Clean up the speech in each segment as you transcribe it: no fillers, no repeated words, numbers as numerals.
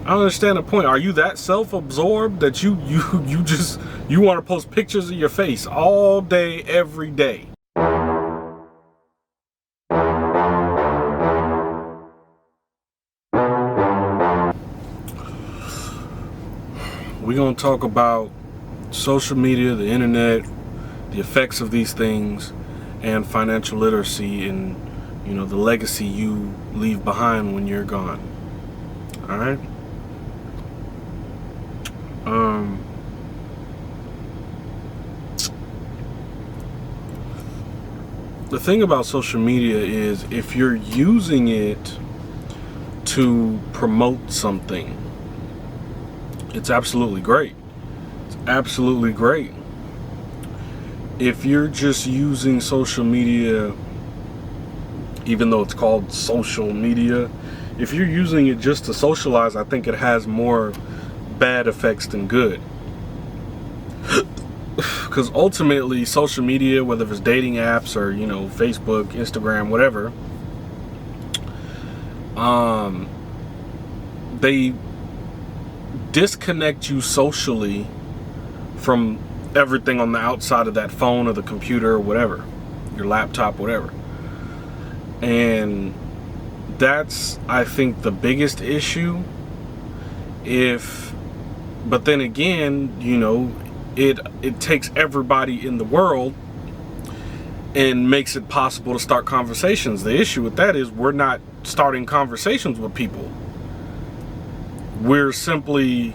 I don't understand the point. Are you that self-absorbed that you want to post pictures of your face all day, every day? We're going to talk about social media, the internet, the effects of these things, and financial literacy, and the legacy you leave behind when you're gone. All right. The thing about social media is, if you're using it to promote something, it's absolutely great. It's absolutely great. If you're just using social media, even though it's called social media, if you're using it just to socialize, I think it has more bad effects than good. Because ultimately, social media, whether it's dating apps or Facebook, Instagram, whatever, they disconnect you socially from everything on the outside of that phone or the computer or whatever, your laptop, whatever. And that's, I think, the biggest issue. But then again, it takes everybody in the world and makes it possible to start conversations. The issue with that is we're not starting conversations with people. We're simply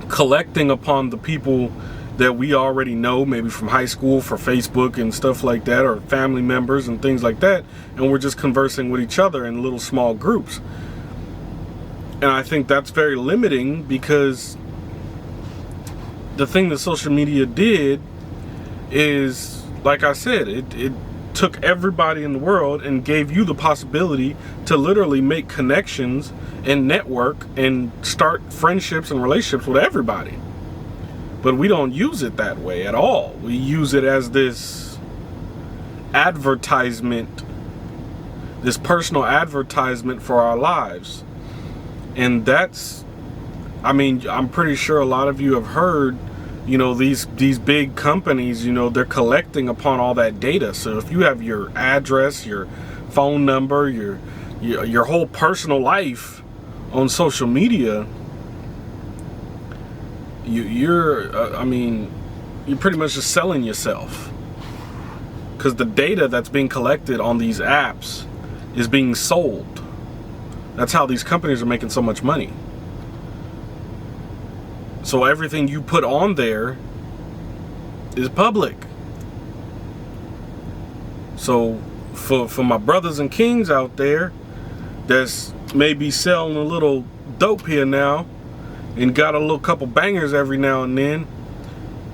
collecting upon the people that we already know, maybe from high school, for Facebook and stuff like that, or family members and things like that, and we're just conversing with each other in little small groups. And I think that's very limiting, because the thing that social media did is, like I said, it took everybody in the world and gave you the possibility to literally make connections and network and start friendships and relationships with everybody. But we don't use it that way at all. We use it as this advertisement, this personal advertisement for our lives. And that's, I'm pretty sure a lot of you have heard, these big companies, they're collecting upon all that data. So if you have your address, your phone number, your whole personal life on social media, you're pretty much just selling yourself, because the data that's being collected on these apps is being sold. That's how these companies are making so much money. So everything you put on there is public. So for my brothers and kings out there that's maybe selling a little dope here now and got a little couple bangers every now and then,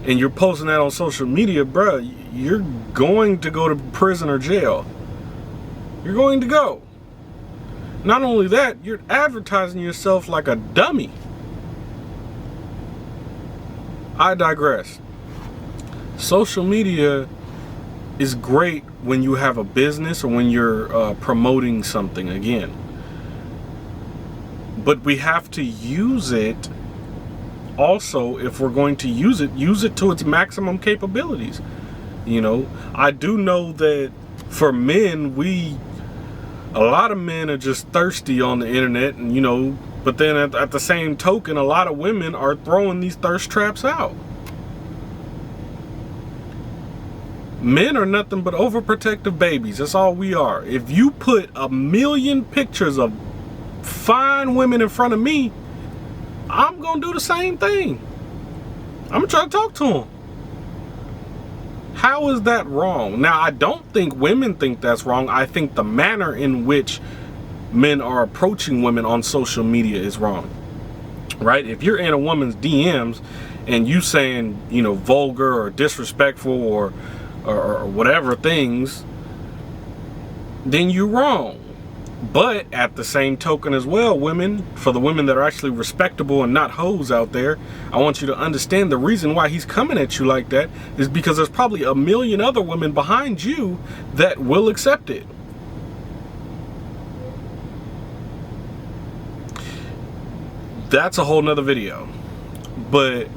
and you're posting that on social media, bruh, you're going to go to prison or jail. You're going to go. Not only that, you're advertising yourself like a dummy. I digress. Social media is great when you have a business or when you're promoting something, again. But we have to use it also, if we're going to use it to its maximum capabilities. I do know that for men, a lot of men are just thirsty on the internet, and but then at the same token, a lot of women are throwing these thirst traps out. Men are nothing but overprotective babies. That's all we are. If you put 1 million pictures of fine women in front of me, I'm gonna do the same thing. I'm gonna try to talk to them. How is that wrong? Now, I don't think women think that's wrong. I think the manner in which men are approaching women on social media is wrong, right? If you're in a woman's DMs and you saying, vulgar or disrespectful or whatever things, then you're wrong. But at the same token as well, women, for the women that are actually respectable and not hoes out there, I want you to understand the reason why he's coming at you like that is because there's probably 1 million other women behind you that will accept it. that's a whole nother video. But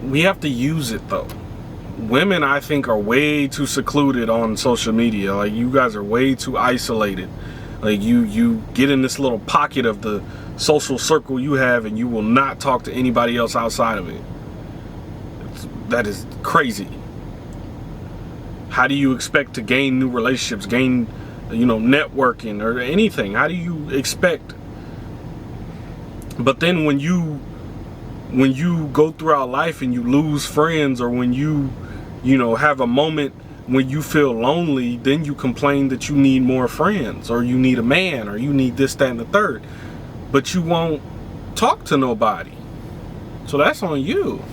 we have to use it though. Women, I think, are way too secluded on social media. Like, you guys are way too isolated. Like, you get in this little pocket of the social circle you have, and you will not talk to anybody else outside of it. That is crazy. How do you expect to gain new relationships, gain, networking or anything? How do you expect? But then when you go throughout life and you lose friends, or when you have a moment when you feel lonely, then you complain that you need more friends, or you need a man, or you need this, that, and the third. But you won't talk to nobody. So that's on you.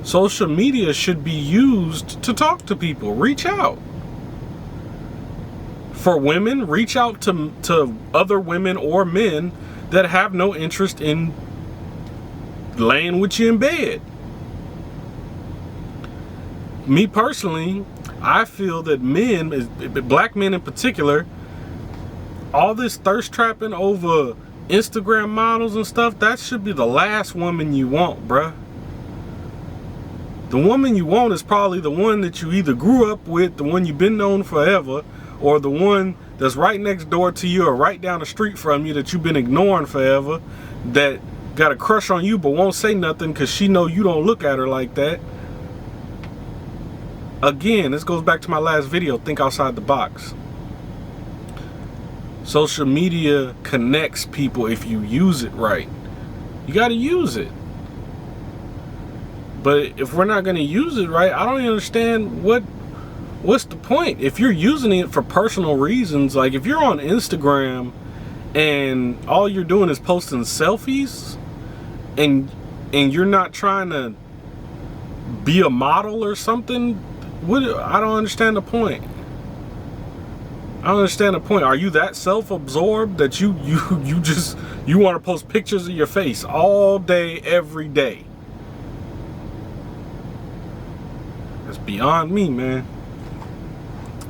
Social media should be used to talk to people. Reach out. For women, reach out to other women or men that have no interest in laying with you in bed. Me personally, I feel that men, black men in particular, all this thirst trapping over Instagram models and stuff, that should be the last woman you want, bruh. The woman you want is probably the one that you either grew up with, the one you've been known forever, or the one that's right next door to you or right down the street from you that you've been ignoring forever, that got a crush on you but won't say nothing because she know you don't look at her like that. Again, this goes back to my last video, think outside the box. Social media connects people if you use it right. You got to use it. But if we're not going to use it right, I don't understand what's the point. If you're using it for personal reasons, like if you're on Instagram and all you're doing is posting selfies, and you're not trying to be a model or something, I don't understand the point. I don't understand the point. Are you that self-absorbed that you want to post pictures of your face all day, every day? It's beyond me, man.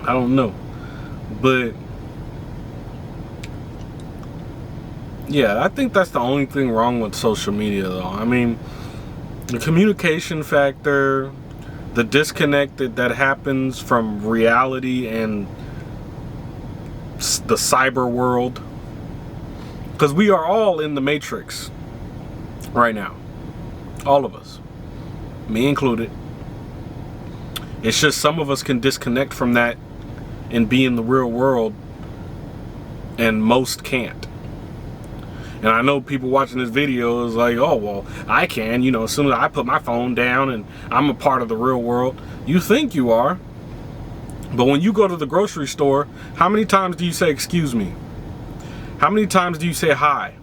I don't know. But yeah, I think that's the only thing wrong with social media though. I mean, the communication factor, the disconnect that happens from reality and the cyber world, because we are all in the matrix right now, all of us, me included. It's just some of us can disconnect from that and be in the real world, and most can't. And I know people watching this video is like, oh, well, I can, as soon as I put my phone down and I'm a part of the real world. You think you are. But when you go to the grocery store, how many times do you say, excuse me? How many times do you say hi?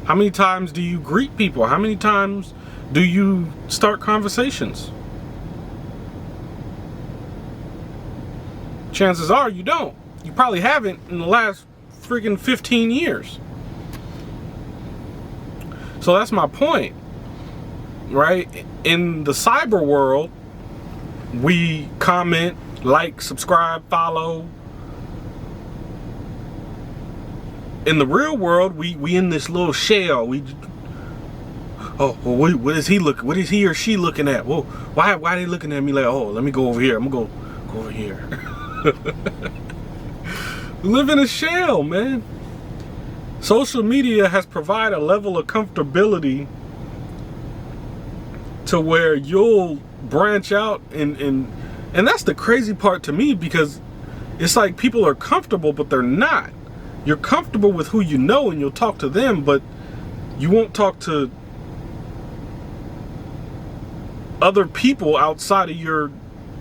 How many times do you greet people? How many times do you start conversations? Chances are you don't. You probably haven't in the last freaking 15 years. So that's my point, right? In the cyber world, we comment, like, subscribe, follow. In the real world, we in this little shell. What is he looking? What is he or she looking at? Whoa, why are they looking at me like, oh, let me go over here. I'm gonna go over here. Live in a shell, man. Social media has provided a level of comfortability to where you'll branch out and that's the crazy part to me, because it's like people are comfortable but they're not. You're comfortable with who you know and you'll talk to them, but you won't talk to other people outside of your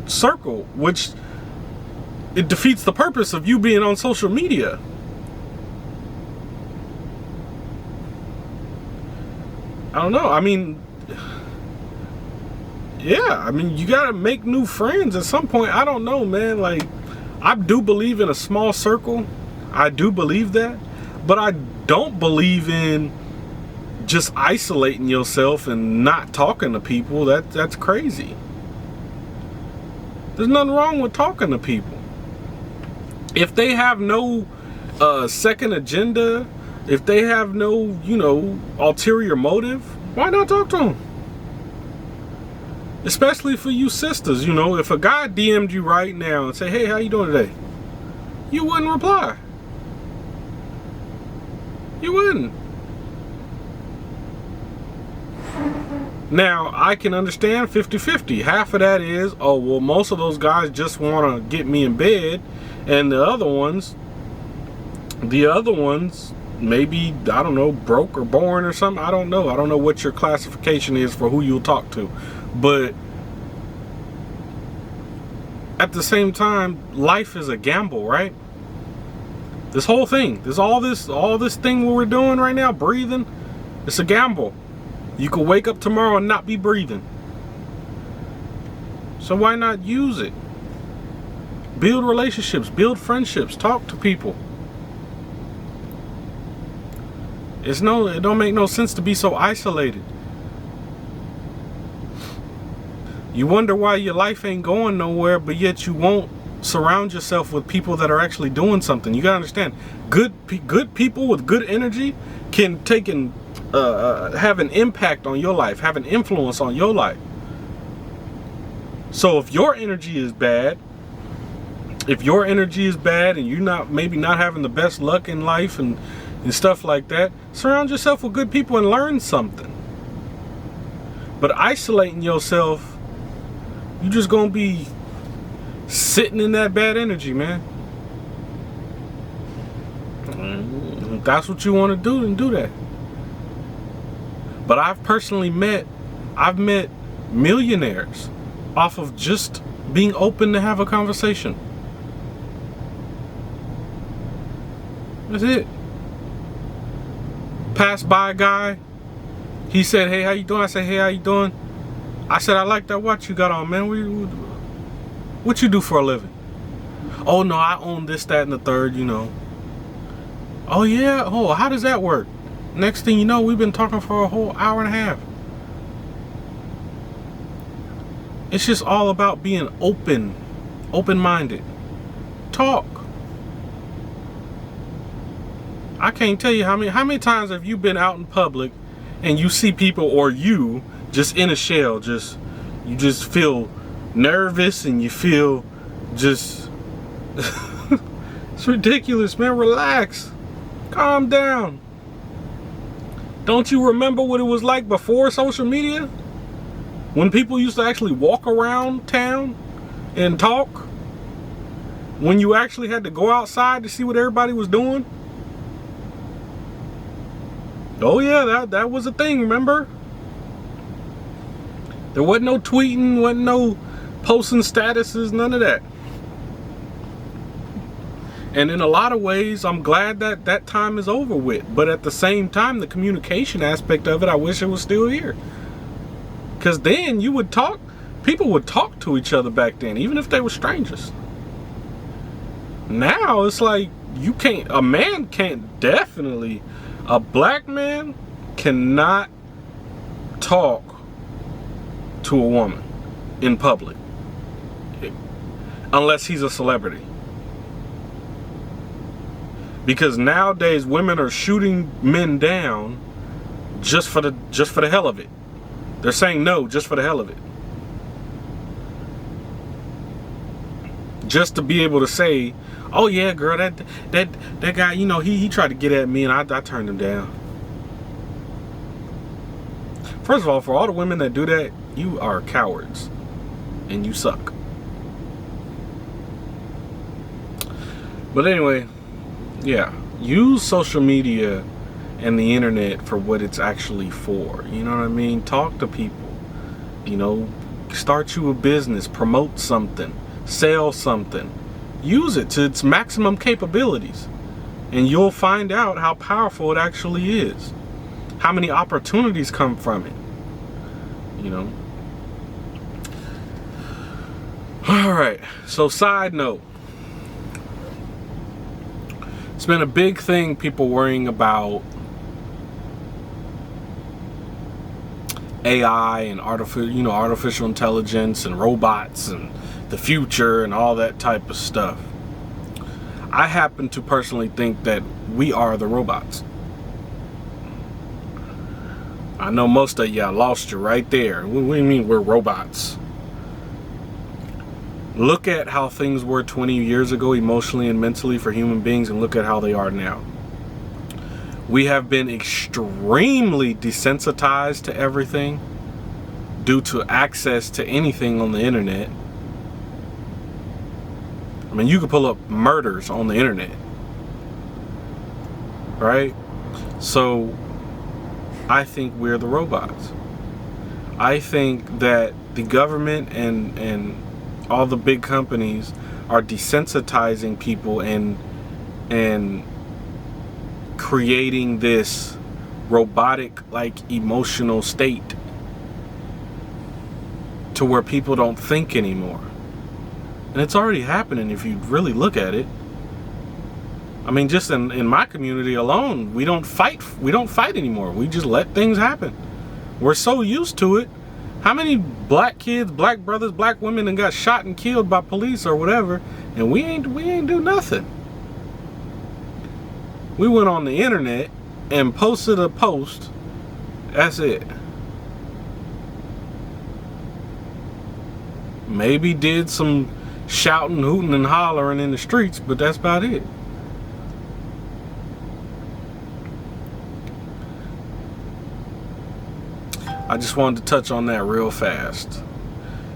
circle, which it defeats the purpose of you being on social media. I don't know. I mean, yeah, I mean, you gotta make new friends at some point. I don't know, man. Like, I do believe in a small circle. I do believe that. But I don't believe in just isolating yourself and not talking to people. That's crazy. There's nothing wrong with talking to people. If they have no second agenda, If they have no, ulterior motive, why not talk to them? Especially for you sisters, if a guy DM'd you right now and say, hey, how you doing today? You wouldn't reply. You wouldn't. Now, I can understand 50-50. Half of that is, oh, well, most of those guys just want to get me in bed. And the other ones, maybe, I don't know, broke or born or something. I don't know. I don't know what your classification is for who you'll talk to. But at the same time, life is a gamble, right? This whole thing, all this thing we're doing right now, breathing, it's a gamble. You could wake up tomorrow and not be breathing. So why not use it? Build relationships, build friendships, talk to people. It don't make no sense to be so isolated. You wonder why your life ain't going nowhere, but yet you won't surround yourself with people that are actually doing something. You gotta understand, good people with good energy can take and have an impact on your life, have an influence on your life. So if your energy is bad, and you're maybe not having the best luck in life and stuff like that, surround yourself with good people and learn something. But isolating yourself, you're just gonna be sitting in that bad energy, man. If that's what you want to do, then do that. But I've met millionaires off of just being open to have a conversation. That's it. Passed by a guy. He said, hey, how you doing? I said, hey, how you doing? I said, I like that watch you got on, man. What you do for a living? Oh, no, I own this, that, and the third, Oh, yeah? Oh, how does that work? Next thing you know, we've been talking for a whole hour and a half. It's just all about being open-minded. Talk. I can't tell you how many times have you been out in public and you see people, or you just in a shell, you just feel nervous and you feel just it's ridiculous, man. Relax, calm down. Don't you remember what it was like before social media, when people used to actually walk around town and talk, when you actually had to go outside to see what everybody was doing? Oh yeah, that was a thing, remember? There wasn't no tweeting, wasn't no posting statuses, none of that. And in a lot of ways, I'm glad that time is over with. But at the same time, the communication aspect of it, I wish it was still here. Because then people would talk to each other back then, even if they were strangers. Now it's like a black man cannot talk to a woman in public unless he's a celebrity. Because nowadays women are shooting men down just for the hell of it. They're saying no just for the hell of it. Just to be able to say, oh yeah, girl, that guy, he tried to get at me and I turned him down. First of all, for all the women that do that, you are cowards and you suck. But anyway, yeah, use social media and the internet for what it's actually for. You know what I mean? Talk to people. Start you a business, promote something, sell something. Use it to its maximum capabilities, and you'll find out how powerful it actually is. How many opportunities come from it. Alright, so side note. It's been a big thing, people worrying about AI and artificial intelligence and robots and the future and all that type of stuff. I happen to personally think that we are the robots. I know most of y'all lost you right there. What do you mean we're robots? Look at how things were 20 years ago emotionally and mentally for human beings, and look at how they are now. We have been extremely desensitized to everything due to access to anything on the internet. I mean, you could pull up murders on the internet, right? So I think we're the robots. I think that the government and all the big companies are desensitizing people and creating this robotic like emotional state to where people don't think anymore. And it's already happening if you really look at it. I mean, just in my community alone, we don't fight anymore. We just let things happen. We're so used to it. How many black kids, black brothers, black women and got shot and killed by police or whatever, and we ain't do nothing. We went on the internet and posted a post. That's it. Maybe did some shouting, hooting, and hollering in the streets, but that's about it. I just wanted to touch on that real fast.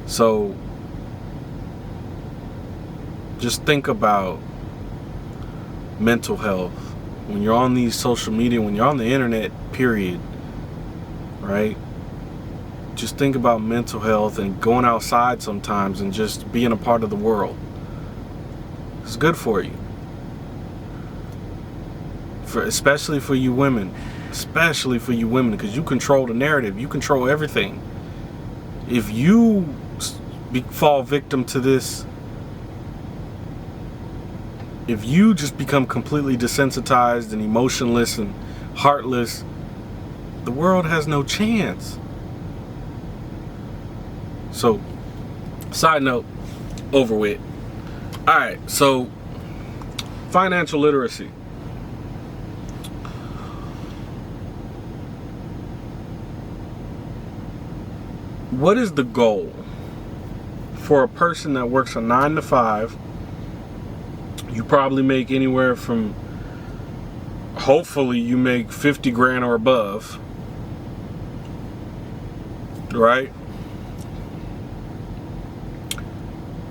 So just think about mental health when you're on these social media, when you're on the internet, period, right? Just think about mental health and going outside sometimes and just being a part of the world. It's good for you. Especially for you women. Especially for you women, because you control the narrative. You control everything. If you fall victim to this, if you just become completely desensitized and emotionless and heartless, the world has no chance. So, side note, over with. Alright, so financial literacy. What is the goal for a person that works a 9 to 5? You probably make anywhere from, hopefully you make 50 grand or above, right?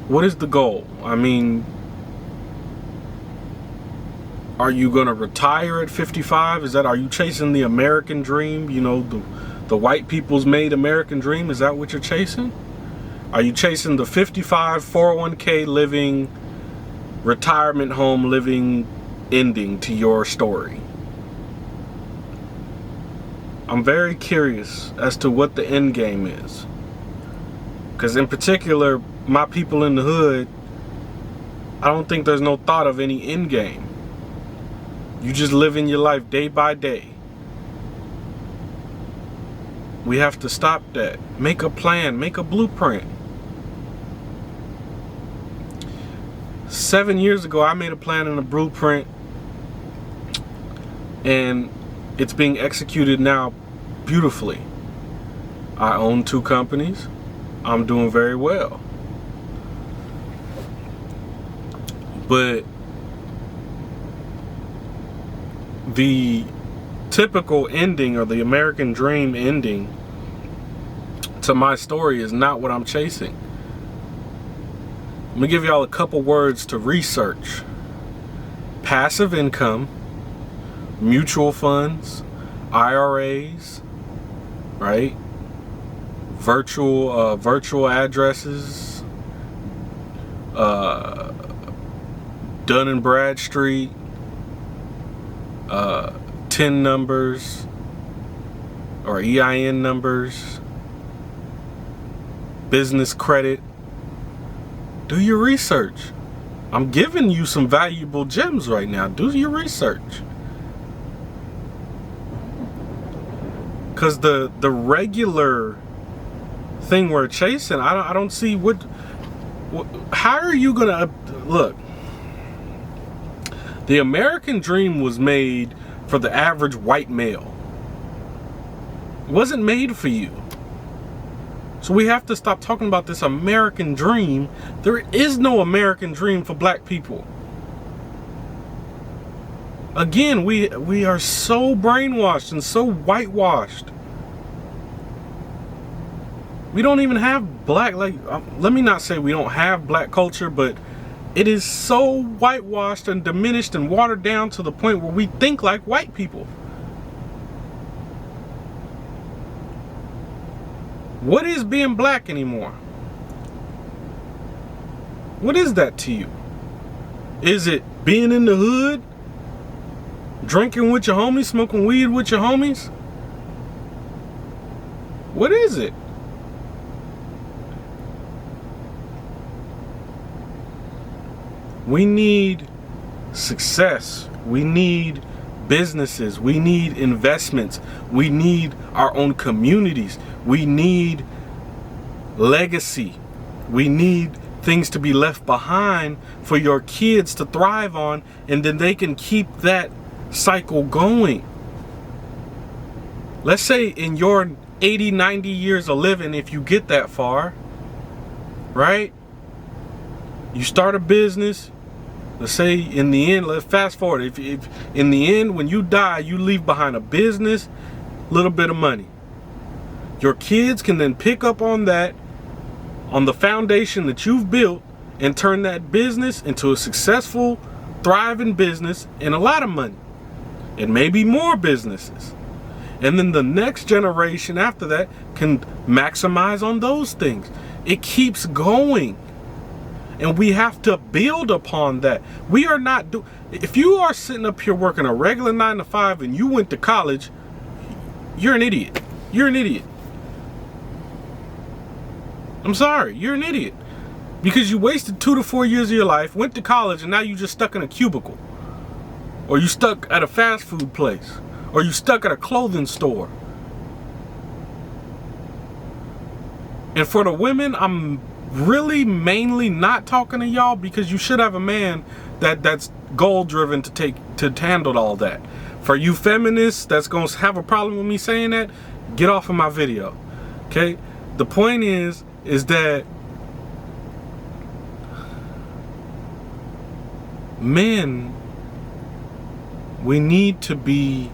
What is the goal? I mean, are you gonna retire at 55? Are you chasing the American dream? You know, the white people's made American dream? Is that what you're chasing? Are you chasing the 55 401k living, retirement home living ending to your story? I'm very curious as to what the end game is. Because in particular, my people in the hood, I don't think there's no thought of any end game. You just living your life day by day. We have to stop that. Make a plan, make a blueprint. 7 years ago, I made a plan and a blueprint, and it's being executed now beautifully. I own 2 companies. I'm doing very well. But the typical ending, or the American dream ending to my story, is not what I'm chasing. Let me give y'all a couple words to research. Passive income, mutual funds, IRAs, right? Virtual addresses, Dun and Bradstreet, TIN numbers or EIN numbers, business credit. Do your research. I'm giving you some valuable gems right now. Do your research. Because the regular thing we're chasing, I don't see what how are you gonna look? The American dream was made for the average white male. It wasn't made for you. So we have to stop talking about this American dream. There is no American dream for black people. Again, we are so brainwashed and so whitewashed. We don't even have black, let me not say we don't have black culture, but it is so whitewashed and diminished and watered down to the point where we think like white people. What is being black anymore? What is that to you? Is it being in the hood? Drinking with your homies? Smoking weed with your homies? What is it? We need success. We need businesses. We need investments. We need our own communities. We need legacy. We need things to be left behind for your kids to thrive on, and then they can keep that cycle going. Let's say in your 80, 90 years of living, if you get that far, right? You start a business. Let's say in the end, let's fast forward. If in the end, when you die, you leave behind a business, little bit of money. Your kids can then pick up on that, on the foundation that you've built, and turn that business into a successful, thriving business and a lot of money. And maybe more businesses. And then the next generation after that can maximize on those things. It keeps going. And we have to build upon that. We are not if you are sitting up here working a regular 9 to 5 and you went to college, you're an idiot. You're an idiot. I'm sorry, you're an idiot. Because you wasted 2 to 4 years of your life, went to college, and now you're just stuck in a cubicle. Or you stuck at a fast food place. Or you stuck at a clothing store. And for the women, I'm really mainly not talking to y'all, because you should have a man that's goal driven to handle all that. For you feminists that's gonna have a problem with me saying that, get off of my video. Okay? The point is that men, we need to be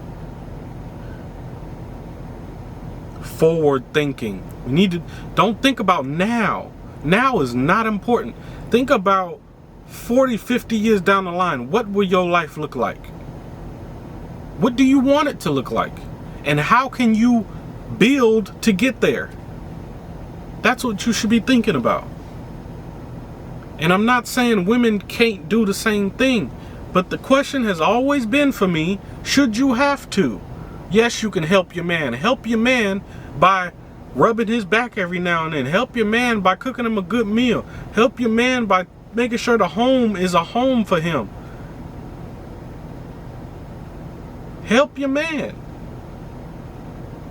forward thinking. We need to, don't think about now. Now is not important. Think about 40, 50 years down the line. What will your life look like? What do you want it to look like? And how can you build to get there? That's what you should be thinking about. And I'm not saying women can't do the same thing, but the question has always been for me, should you have to? Yes, you can help your man. Help your man by rubbing his back every now and then. Help your man by cooking him a good meal. Help your man by making sure the home is a home for him. Help your man.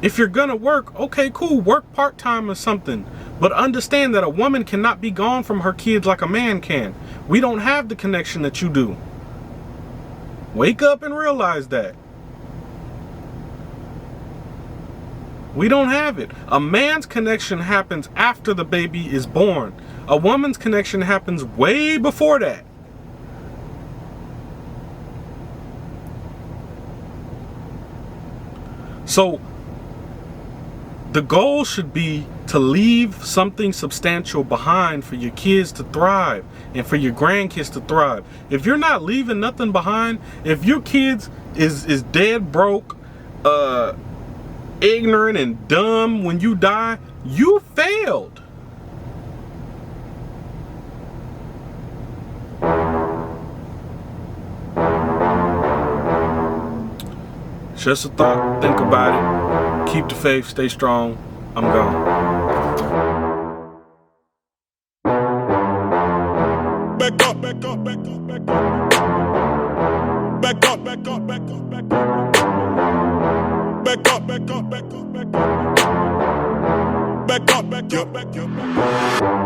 If you're gonna work, okay, cool, work part-time or something. But understand that a woman cannot be gone from her kids like a man can. We don't have the connection that you do. Wake up and realize that. We don't have it. A man's connection happens after the baby is born. A woman's connection happens way before that. So the goal should be to leave something substantial behind for your kids to thrive and for your grandkids to thrive. If you're not leaving nothing behind, if your kids is dead broke, ignorant and dumb when you die, you failed. Just a thought. Think about it. Keep the faith. Stay strong. I'm gone. Back up, back up, back up, back up. Back up, back up, back up, back up. Back up, back up, back up, back up. Back up, back up, back up, back up.